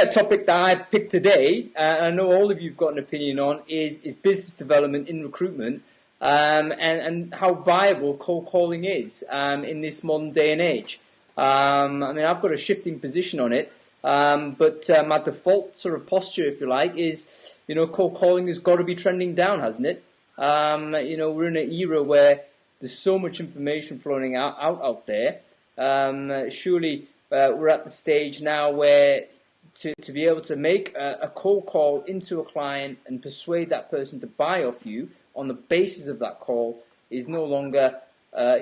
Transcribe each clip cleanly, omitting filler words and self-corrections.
topic that I picked today, and I know all of you've got an opinion on, is business development in recruitment, and how viable cold calling is in this modern day and age. I mean, I've got a shifting position on it, but my default sort of posture, if you like, is, cold calling has got to be trending down, hasn't it? We're in an era where there's so much information flowing out there. Surely we're at the stage now where to be able to make a cold call into a client and persuade that person to buy off you on the basis of that call is no longer a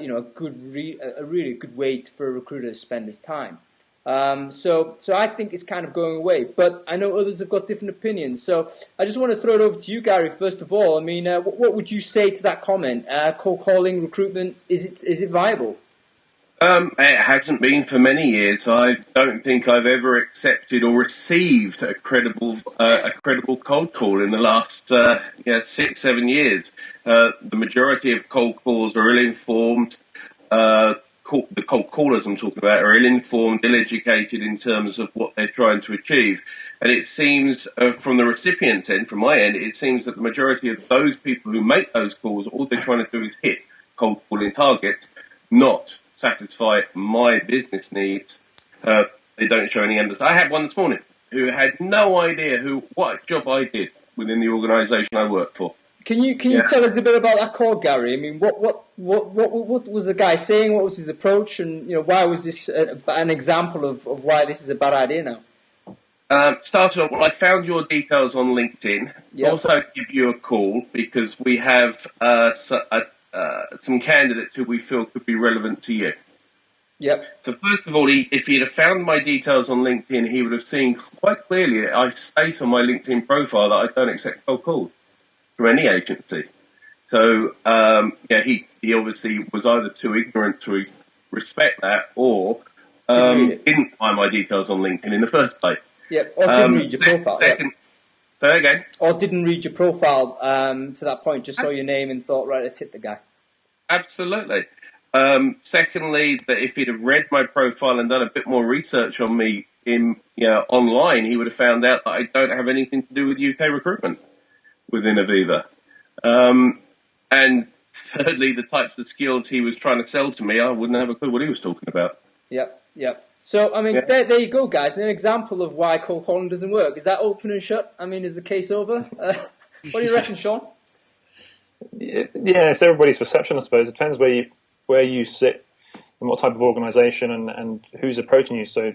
really good way for a recruiter to spend his time. So I think it's kind of going away, but I know others have got different opinions. So I just want to throw it over to you, Gary. First of all, I mean, what would you say to that comment? Cold calling recruitment, is it viable? It hasn't been for many years. I don't think I've ever accepted or received a credible cold call in the last 6-7 years. The majority of cold calls are ill-informed. The cold callers I'm talking about are ill-informed, ill-educated in terms of what they're trying to achieve. And it seems, from the recipient's end, from my end, it seems that the majority of those people who make those calls, all they're trying to do is hit cold calling targets, not satisfy my business needs. They don't show any understanding. I had one this morning who had no idea what job I did within the organisation I work for. Can you tell us a bit about that call, Gary? I mean, what was the guy saying? What was his approach? And why was this an example of why this is a bad idea now? Started off, I found your details on LinkedIn. Yep. Also give you a call because we have some candidates who we feel could be relevant to you. Yep. So first of all, if he'd have found my details on LinkedIn, he would have seen quite clearly that I state on my LinkedIn profile that I don't accept cold calls from any agency. So he obviously was either too ignorant to respect that, or didn't find my details on LinkedIn in the first place. Yep. Or didn't read your profile. Second, say that again. Or didn't read your profile to that point, just saw your name and thought, right, let's hit the guy. Absolutely. Secondly, that if he'd have read my profile and done a bit more research on me online, he would have found out that I don't have anything to do with UK recruitment within Aviva. And thirdly, the types of skills he was trying to sell to me, I wouldn't have a clue what he was talking about. Yep. So, I mean, there you go, guys. An example of why cold calling doesn't work. Is that open and shut? I mean, is the case over? What do you reckon, Sean? Yeah, it's everybody's perception, I suppose. It depends where you sit and what type of organisation and who's approaching you. So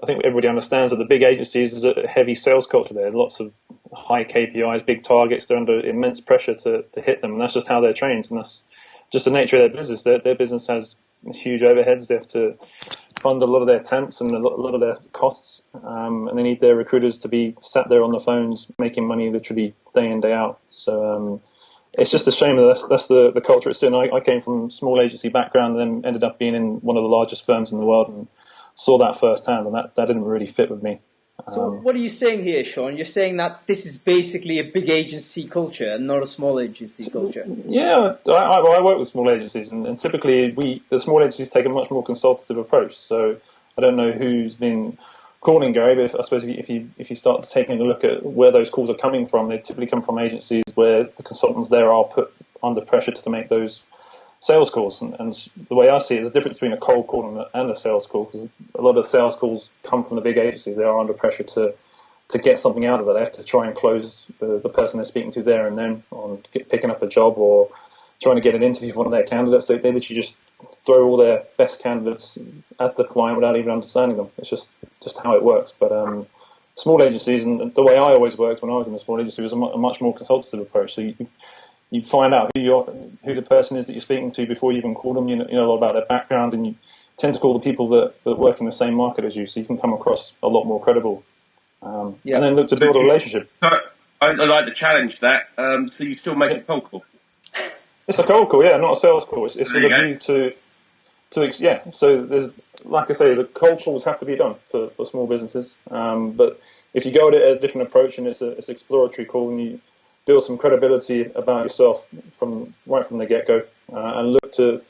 I think everybody understands that the big agencies is a heavy sales culture there. Lots of high KPIs, big targets. They're under immense pressure to hit them, and that's just how they're trained, and that's just the nature of their business. Their business has huge overheads. They have to fund a lot of their temps and a lot of their costs, and they need their recruiters to be sat there on the phones making money literally day in, day out. So it's just a shame that that's the culture it's in. I came from a small agency background and then ended up being in one of the largest firms in the world and saw that firsthand, and that didn't really fit with me. So what are you saying here, Sean? You're saying that this is basically a big agency culture and not a small agency culture? Yeah, I work with small agencies, and typically the small agencies take a much more consultative approach. So I don't know who's been calling Gary, but I suppose if you start taking a look at where those calls are coming from, they typically come from agencies where the consultants there are put under pressure to make those sales calls. And the way I see it, there's a difference between a cold call and a sales call, because a lot of sales calls come from the big agencies. They are under pressure to get something out of it. They have to try and close the person they're speaking to there and then on picking up a job or trying to get an interview for one of their candidates. They literally just throw all their best candidates at the client without even understanding them. It's just how it works. But small agencies, and the way I always worked when I was in a small agency, was a much more consultative approach. So you find out who the person is that you're speaking to before you even call them. You know a lot about their background, and you tend to call the people that work in the same market as you, so you can come across a lot more credible. And then look to build a relationship. I'd like to challenge that. So you still make a cold call? It's a cold call, yeah, not a sales call. It's with a view to So there's, like I say, the cold calls have to be done for small businesses. But if you go at it a different approach and it's exploratory call, and you build some credibility about yourself right from the get-go, and look to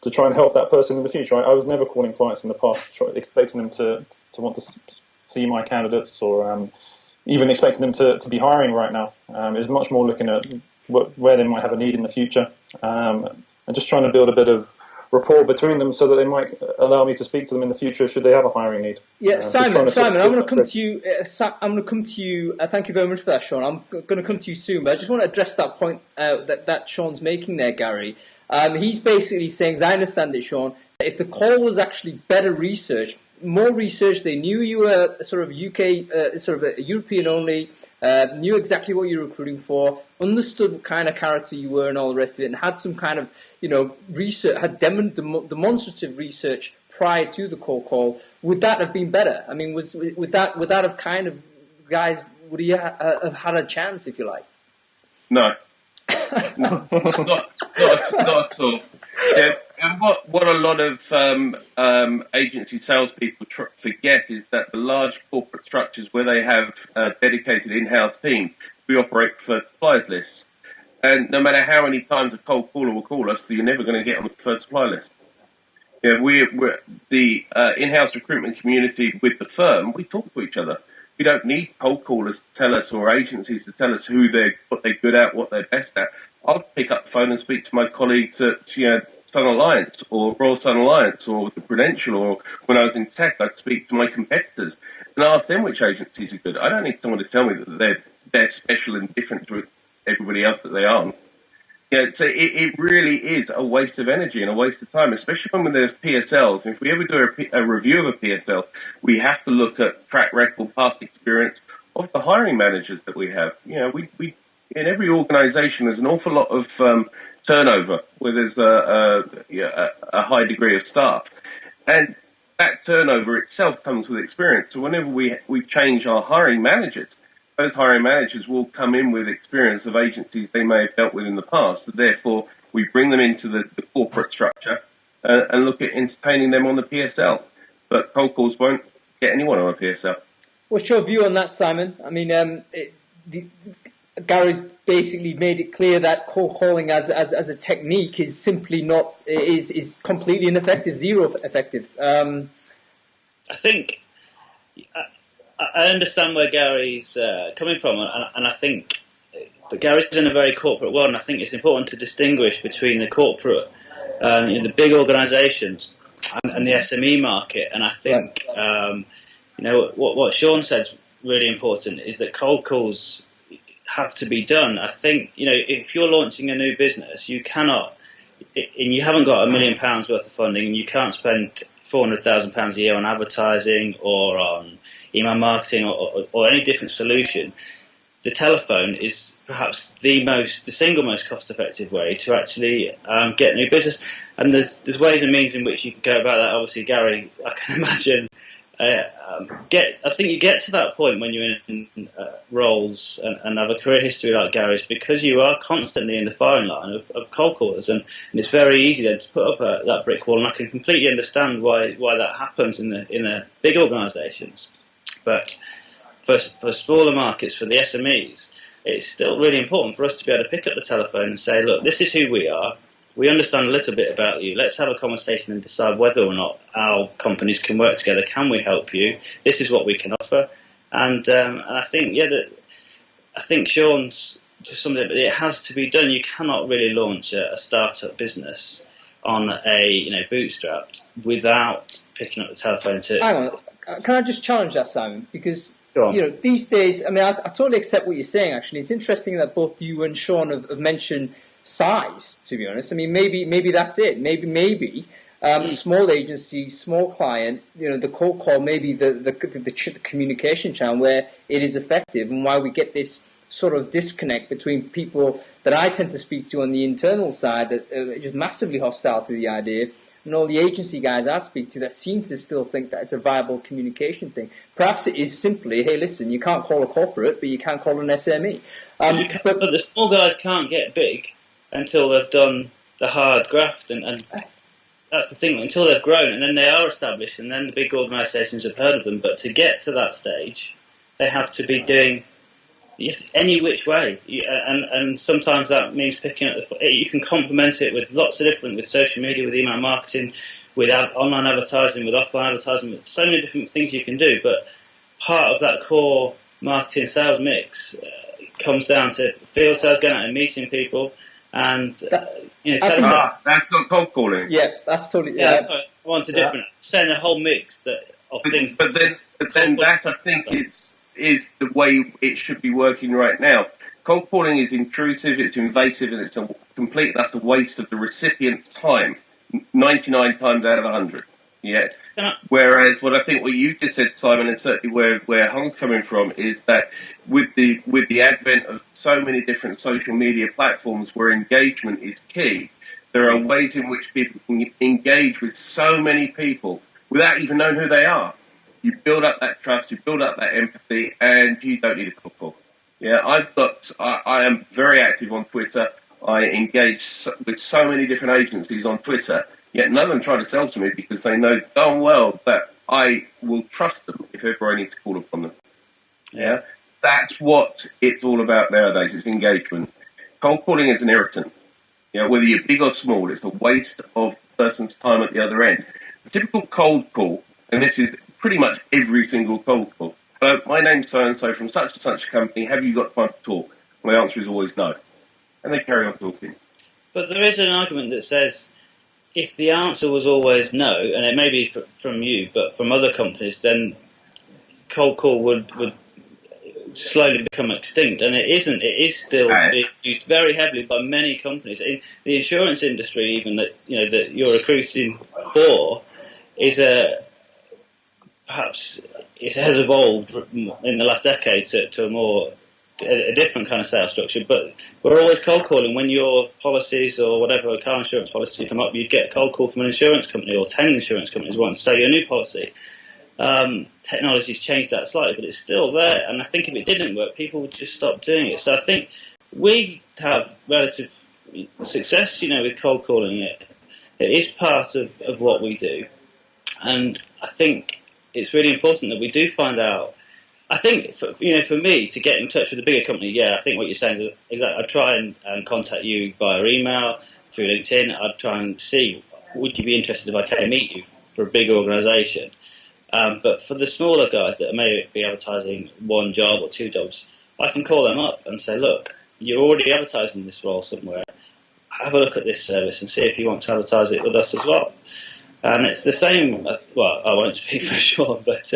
try and help that person in the future. I was never calling clients in the past expecting them to want to see my candidates or even expecting them to be hiring right now. It's much more looking at where they might have a need in the future, and just trying to build a bit of rapport between them so that they might allow me to speak to them in the future should they have a hiring need. Yeah, Simon, I'm going to come to you. I'm going to come to you. Thank you very much for that, Sean. I'm going to come to you soon, but I just want to address that point that Sean's making there, Gary. He's basically saying, as I understand it, Sean, that if the call was actually better research, more research, they knew you were sort of UK, sort of a European only, knew exactly what you were recruiting for, understood what kind of character you were and all the rest of it, and had some kind of, research, had demonstrative research prior to the call, would that have been better? I mean, would that have kind of, guys, would he have had a chance, if you like? No. No, not at all. Yeah, and what a lot of agency salespeople forget is that the large corporate structures where they have a dedicated in-house team, we operate for suppliers lists. And no matter how many times a cold caller will call us, you're never going to get on the preferred supply list. Yeah, we're the in-house recruitment community with the firm. We talk to each other. We don't need cold callers to tell us or agencies to tell us what they're good at, what they're best at. I'll pick up the phone and speak to my colleagues at Sun Alliance or Royal Sun Alliance or the Prudential, or when I was in tech, I'd speak to my competitors and ask them which agencies are good. I don't need someone to tell me that they're special and different to everybody else that they aren't. So it really is a waste of energy and a waste of time, especially when there's PSLs. And if we ever do a review of a PSL, we have to look at track record, past experience of the hiring managers that we have. We in every organisation there's an awful lot of turnover where there's a high degree of staff, and that turnover itself comes with experience. So whenever we change our hiring managers, those hiring managers will come in with experience of agencies they may have dealt with in the past. So therefore, we bring them into the corporate structure and look at entertaining them on the PSL. But cold calls won't get anyone on a PSL. What's your view on that, Simon? I mean, Gary's basically made it clear that cold calling as a technique is simply not is completely ineffective, zero effective. I think. I understand where Gary's coming from, and I think, but Gary's in a very corporate world, and I think it's important to distinguish between the corporate, the big organisations, and the SME market. And I think, what Sean said is really important is that cold calls have to be done. I think, if you're launching a new business, you cannot, and you haven't got £1 million worth of funding, and you can't spend £400,000 a year on advertising or on email marketing or any different solution. The telephone is perhaps the single most cost-effective way to actually get new business. And there's ways and means in which you can go about that. Obviously, Gary, I can imagine. I think you get to that point when you're in roles and have a career history like Gary's, because you are constantly in the firing line of cold callers, and it's very easy then to put up that brick wall. And I can completely understand why that happens in the big organisations, but for smaller markets, for the SMEs, it's still really important for us to be able to pick up the telephone and say, look, this is who we are. We understand a little bit about you. Let's have a conversation and decide whether or not our companies can work together. Can we help you? This is what we can offer. And I think, I think Sean's just something. It has to be done. You cannot really launch a startup business on a bootstrapped without picking up the telephone to. Hang on, can I just challenge that, Simon? Because these days, I mean, I totally accept what you're saying. Actually, it's interesting that both you and Sean have mentioned size, to be honest. I mean, maybe that's it. Maybe small agency, small client, the cold call, maybe the communication channel where it is effective, and why we get this sort of disconnect between people that I tend to speak to on the internal side that are just massively hostile to the idea, and all the agency guys I speak to that seem to still think that it's a viable communication thing. Perhaps it is simply, hey, listen, you can't call a corporate, but you can call an SME. But the small guys can't get big until they've done the hard graft, and that's the thing, until they've grown, and then they are established, and then the big organisations have heard of them. But to get to that stage, they have to be doing any which way, and sometimes that means picking up you can complement it with lots of different, with social media, with email marketing, with online advertising, with offline advertising, with so many different things you can do. But part of that core marketing sales mix comes down to field sales, going out and meeting people, and that's not cold calling. Yeah, that's totally. That's one to different. Saying a whole mix of things. But then that I think is the way it should be working right now. Cold calling is intrusive, it's invasive, and it's a complete that's a waste of the recipient's time. 99 times out of 100. Yeah. Whereas what you've just said, Simon, and certainly where Hong's coming from, is that with the advent of so many different social media platforms where engagement is key, there are ways in which people can engage with so many people without even knowing who they are. You build up that trust, you build up that empathy, and you don't need a cold call. Yeah, I am very active on Twitter. I engage with so many different agencies on Twitter, yet none of them try to sell to me because they know darn well that I will trust them if ever I need to call upon them. Yeah, that's what it's all about nowadays. It's engagement. Cold calling is an irritant. You know, whether you're big or small, it's a waste of the person's time at the other end. The typical cold call, and this is pretty much every single cold call. My name's so-and-so from such and such a company. Have you got time to talk? My answer is always no. And they carry on talking. But there is an argument that says if the answer was always no, and it may be from you, but from other companies, then cold call would slowly become extinct. And it isn't. It is still being used very heavily by many companies. In the insurance industry, even that you're recruiting for, is perhaps it has evolved in the last decade to a different kind of sales structure, but we're always cold calling. When your policies or whatever car insurance policy come up, you get a cold call from an insurance company or 10 insurance companies want to sell you a new policy. Technology's changed that slightly, but it's still there, and I think if it didn't work, people would just stop doing it. So I think we have relative success, with cold calling. It is part of what we do, and I think it's really important that we do find out. I think, for me, to get in touch with a bigger company, I think what you're saying is exactly. I'd try and contact you via email, through LinkedIn. I'd try and see, would you be interested if I came meet you for a big organisation? But for the smaller guys that may be advertising one job or two jobs, I can call them up and say, look, you're already advertising this role somewhere. Have a look at this service and see if you want to advertise it with us as well. And it's the same. Well, I won't speak for sure, but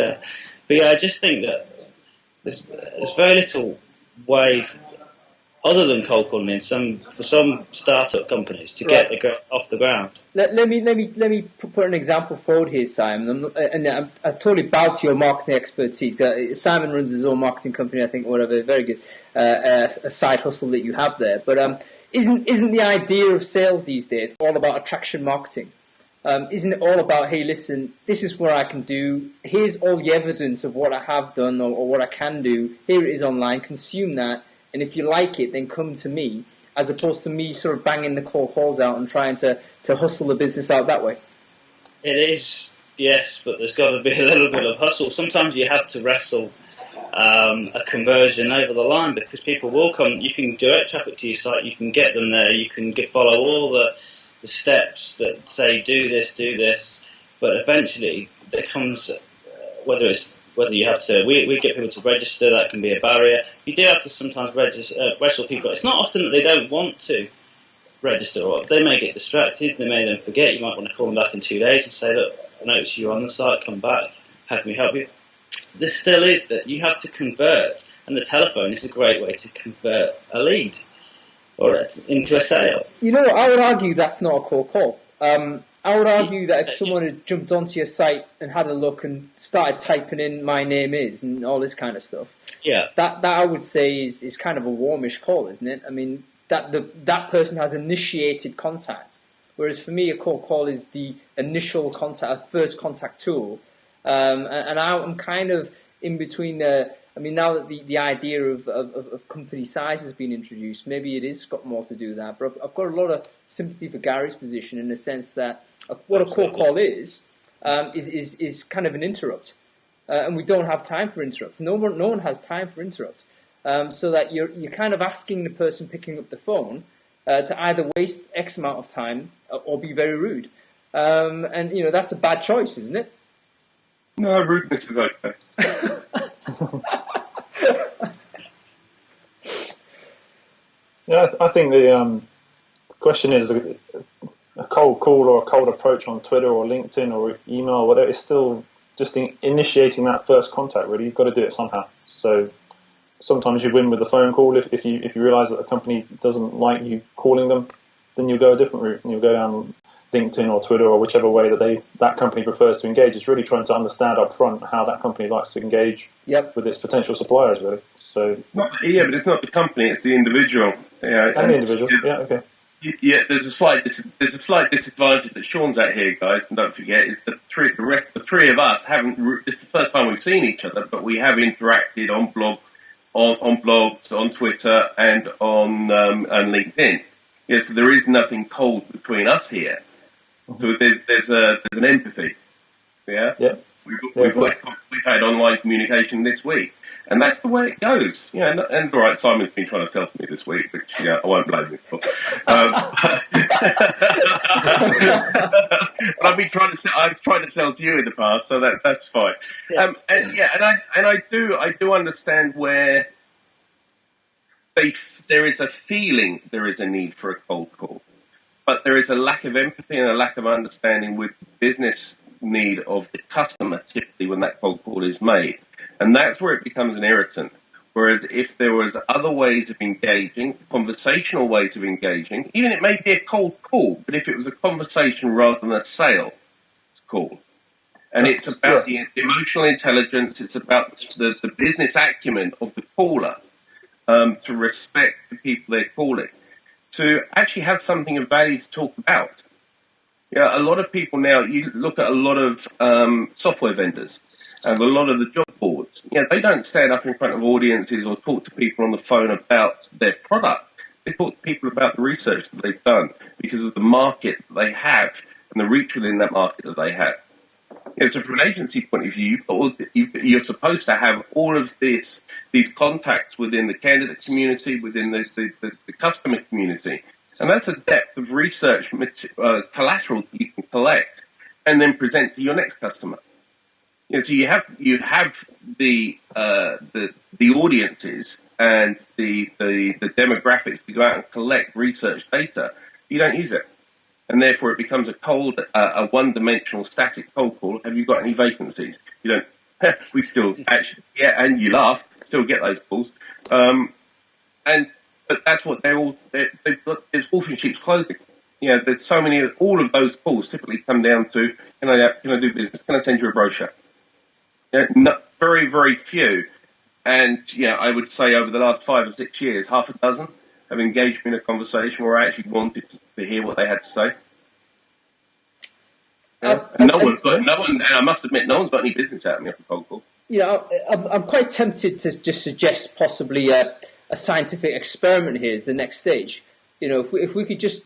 I just think that there's very little way other than cold calling for some startup companies to get off the ground. Let me put an example forward here, Simon. And I totally bow to your marketing expertise. Simon runs his own marketing company, I think, whatever. Very good, a side hustle that you have there. But isn't the idea of sales these days all about attraction marketing? Isn't it all about, hey, listen, this is what I can do. Here's all the evidence of what I have done or what I can do. Here it is online. Consume that. And if you like it, then come to me, as opposed to me sort of banging the cold calls out and trying to hustle the business out that way. It is, yes, but there's got to be a little bit of hustle. Sometimes you have to wrestle a conversion over the line because people will come. You can direct traffic to your site. You can get them there. You can follow all the steps that say do this, but eventually there comes whether you have to. We get people to register. That can be a barrier. You do have to sometimes wrestle people. It's not often that they don't want to register, or they may get distracted. They may then forget. You might want to call them back in 2 days and say, look, I noticed you're on the site. Come back. How can we help you? This still is that you have to convert, and the telephone is a great way to convert a lead or into a sale. I would argue that's not a cold call. I would argue that if someone had jumped onto your site and had a look and started typing in my name is and all this kind of stuff, that I would say is kind of a warmish call, isn't it? I mean, that person has initiated contact, whereas for me a cold call is the initial contact, a first contact tool, and I'm kind of in between the. I mean, now that the idea of company size has been introduced, maybe it is got more to do with that. But I've got a lot of sympathy for Gary's position in the sense that what a cold call is kind of an interrupt, and we don't have time for interrupts. No one has time for interrupts, so that you're kind of asking the person picking up the phone to either waste X amount of time or be very rude, and that's a bad choice, isn't it? No, rudeness is okay. Yeah, I think the question is a cold call or a cold approach on Twitter or LinkedIn or email or whatever. It's still just initiating that first contact. Really, you've got to do it somehow. So sometimes you win with the phone call. If you realise that a company doesn't like you calling them, then you'll go a different route and you'll go down LinkedIn or Twitter or whichever way that company prefers to engage. It's really trying to understand up front how that company likes to engage with its potential suppliers, really. So but it's not the company; it's the individual. And the individual. Yeah, okay. Yeah, there's a slight disadvantage that Sean's at here, guys, and don't forget is the three of us haven't. It's the first time we've seen each other, but we have interacted on blogs, on Twitter, and on LinkedIn. Yeah, so there is nothing cold between us here. So there's an empathy. Yeah. We've had online communication this week, and that's the way it goes. Yeah, and all right, Simon's been trying to sell to me this week, which I won't blame him for. But I've tried to sell to you in the past, so that's fine. And I do understand where there is a feeling there is a need for a cold call, but there is a lack of empathy and a lack of understanding with business need of the customer typically when that cold call is made, and that's where it becomes an irritant. Whereas if there was other ways of engaging, conversational ways of engaging, even it may be a cold call, but if it was a conversation rather than a sale call, and it's about the emotional intelligence, it's about the business acumen of the caller, to respect the people they're calling, to actually have something of value to talk about. Yeah, a lot of people now, you look at a lot of software vendors and a lot of the job boards, they don't stand up in front of audiences or talk to people on the phone about their product. They talk to people about the research that they've done because of the market that they have and the reach within that market that they have. So from an agency point of view, you're supposed to have all of these contacts within the candidate community, within the customer community. And that's a depth of research collateral that you can collect and then present to your next customer. So you have the audiences and the demographics to go out and collect research data. You don't use it. And therefore it becomes a one-dimensional static cold call. Have you got any vacancies? You don't. We still actually, and you laugh, still get those calls. But that's what they've got. It's wolf in sheep's clothing. There's so many. All of those calls typically come down to, can I do business? Can I send you a brochure? Very, very few. And I would say over the last 5 or 6 years, half a dozen have engaged me in a conversation where I actually wanted to hear what they had to say. And I must admit, no one's got any business out of me off a cold call. I'm quite tempted to just suggest possibly a scientific experiment here is the next stage. If we could just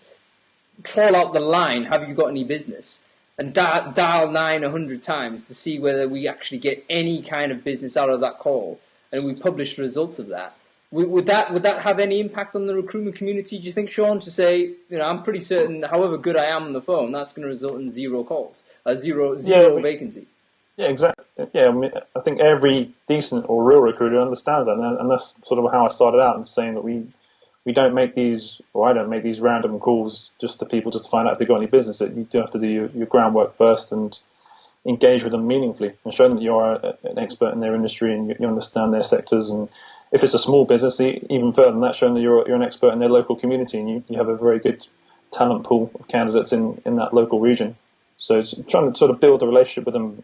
trawl out the line, have you got any business, and dial 900 times to see whether we actually get any kind of business out of that call, and we publish the results of that. Would that have any impact on the recruitment community, do you think, Sean, to say, I'm pretty certain however good I am on the phone, that's going to result in zero calls, zero vacancies? Yeah, exactly. Yeah, I think every decent or real recruiter understands that, and that's sort of how I started out in saying that we don't make these, or I don't make these random calls just to people just to find out if they've got any business. You do have to do your groundwork first and engage with them meaningfully and show them that you are an expert in their industry and you understand their sectors. And if it's a small business, even further than that, showing that you're an expert in their local community and you have a very good talent pool of candidates in that local region. So it's trying to sort of build a relationship with them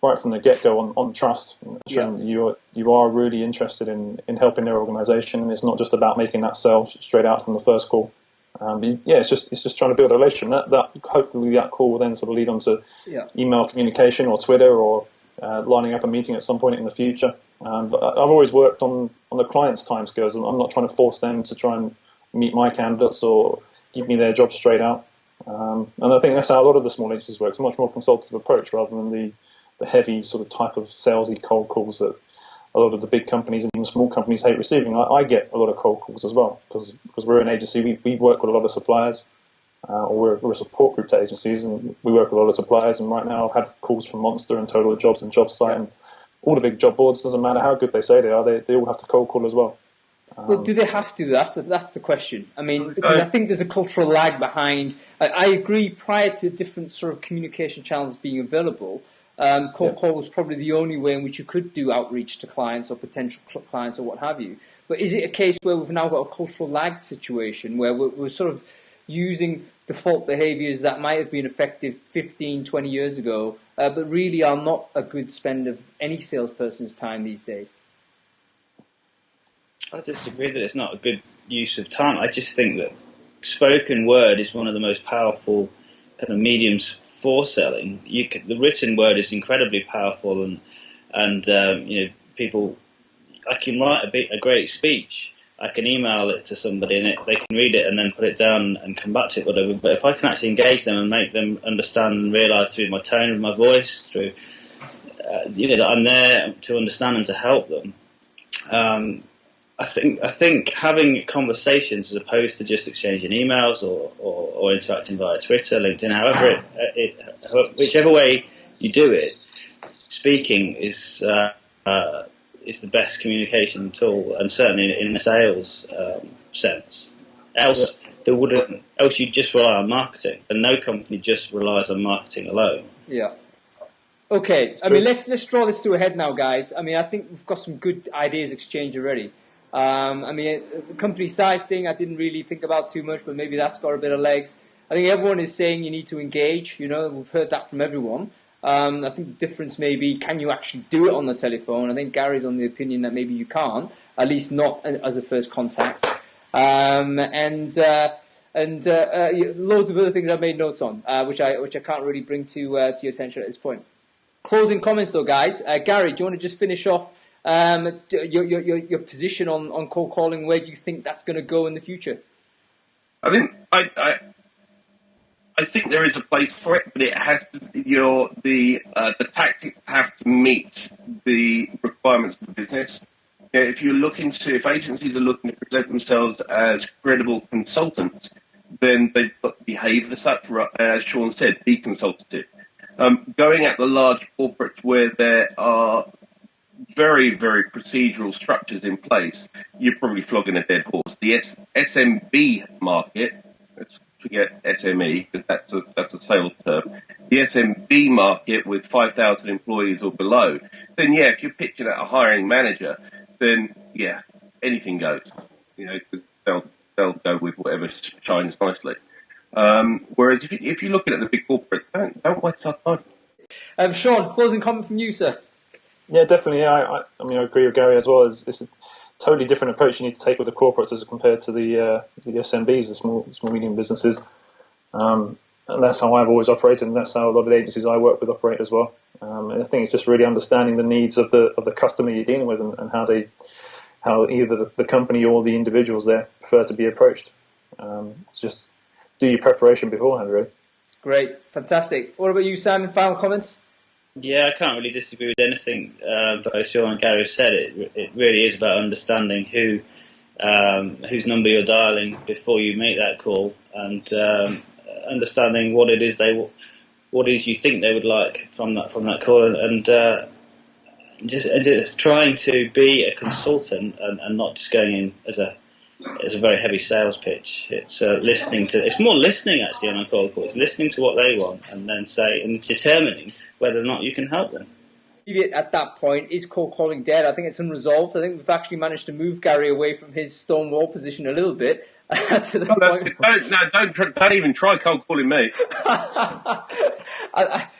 right from the get-go on trust, showing that you are really interested in helping their organisation, and it's not just about making that sale straight out from the first call. It's just trying to build a relationship. That hopefully that call will then sort of lead on to email communication or Twitter or lining up a meeting at some point in the future. But I've always worked on the client's timescales, and I'm not trying to force them to try and meet my candidates or give me their job straight out. And I think that's how a lot of the small agencies work. It's a much more consultative approach rather than the heavy sort of type of salesy cold calls that a lot of the big companies and even small companies hate receiving. I get a lot of cold calls as well because we're an agency. We work with a lot of suppliers, or we're a support group to agencies, and we work with a lot of suppliers. And right now I've had calls from Monster and Total Jobs and JobSite and all the big job boards, doesn't matter how good they say they are, they all have to cold call as well. Well, do they have to? That's the question. I mean, because I think there's a cultural lag behind. I agree. Prior to different sort of communication channels being available, cold call was probably the only way in which you could do outreach to clients or potential clients or what have you. But is it a case where we've now got a cultural lag situation where we're sort of using default behaviours that might have been effective 15, 20 years ago, but really are not a good spend of any salesperson's time these days? I disagree that it's not a good use of time. I just think that spoken word is one of the most powerful kind of mediums for selling. The written word is incredibly powerful, and people. I can write a great speech. I can email it to somebody, and they can read it and then put it down and come back to it, whatever. But if I can actually engage them and make them understand and realise through my tone of my voice, through that I'm there to understand and to help them. I think having conversations as opposed to just exchanging emails or interacting via Twitter, LinkedIn, however whichever way you do it, speaking is the best communication tool, and certainly in a sales sense. Else you'd just rely on marketing, and no company just relies on marketing alone. Yeah. Okay. I mean, let's draw this to a head now, guys. I mean, I think we've got some good ideas exchanged already. I mean, the company size thing I didn't really think about too much, but maybe that's got a bit of legs. I think everyone is saying you need to engage. We've heard that from everyone. I think the difference may be, can you actually do it on the telephone? I think Gary's on the opinion that maybe you can't, at least not as a first contact. And loads of other things I've made notes on, which I can't really bring to your attention at this point. Closing comments though, guys. Gary, do you want to just finish off your position on cold calling? Where do you think that's going to go in the future? I think I think there is a place for it, but it has to. The tactics have to meet the requirements of the business. If agencies are looking to present themselves as credible consultants, then they've got to behave as such. As Sean said, be consultative. Going at the large corporates where there are very, very procedural structures in place, you're probably flogging a dead horse. The SMB market, let's forget SME because that's a sales term. The SMB market with 5,000 employees or below, then if you're pitching at a hiring manager, then anything goes. Because they'll go with whatever shines nicely. Whereas if you're looking at the big corporate, don't waste our time. Sean, closing comment from you, sir. Yeah, definitely. I mean, I agree with Gary as well. It's a totally different approach you need to take with the corporates as compared to the SMBs, the small medium businesses. And that's how I've always operated, and that's how a lot of the agencies I work with operate as well. And I think it's just really understanding the needs of the customer you're dealing with, and how either the company or the individuals there prefer to be approached. It's just do your preparation beforehand, really. Great, fantastic. What about you, Simon? Final comments? Yeah, I can't really disagree with anything both Sean and Gary have said. It really is about understanding whose number you're dialing before you make that call, and understanding what it is you think they would like from that call, and just trying to be a consultant and not just going in as a very heavy sales pitch. It's it's more listening actually on a cold call. It's listening to what they want and then determining whether or not you can help them. At that point, is cold calling dead? I think it's unresolved. I think we've actually managed to move Gary away from his stonewall position a little bit. Don't even try cold calling me.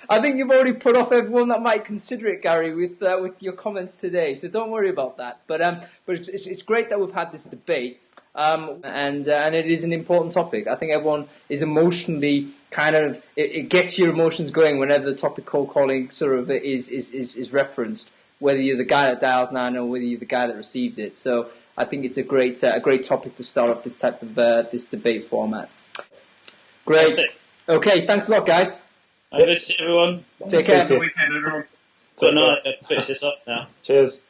I think you've already put off everyone that might consider it, Gary, with your comments today. So don't worry about that. But it's great that we've had this debate, and it is an important topic. I think everyone is emotionally it gets your emotions going whenever the topic cold calling sort of is referenced, whether you're the guy that dials 9 or whether you're the guy that receives it. So I think it's a great topic to start up this type of this debate format. Great. Okay, thanks a lot, guys. Good to see everyone. Take care. Have a good weekend, everyone. Good night. Let's finish this up now. Cheers.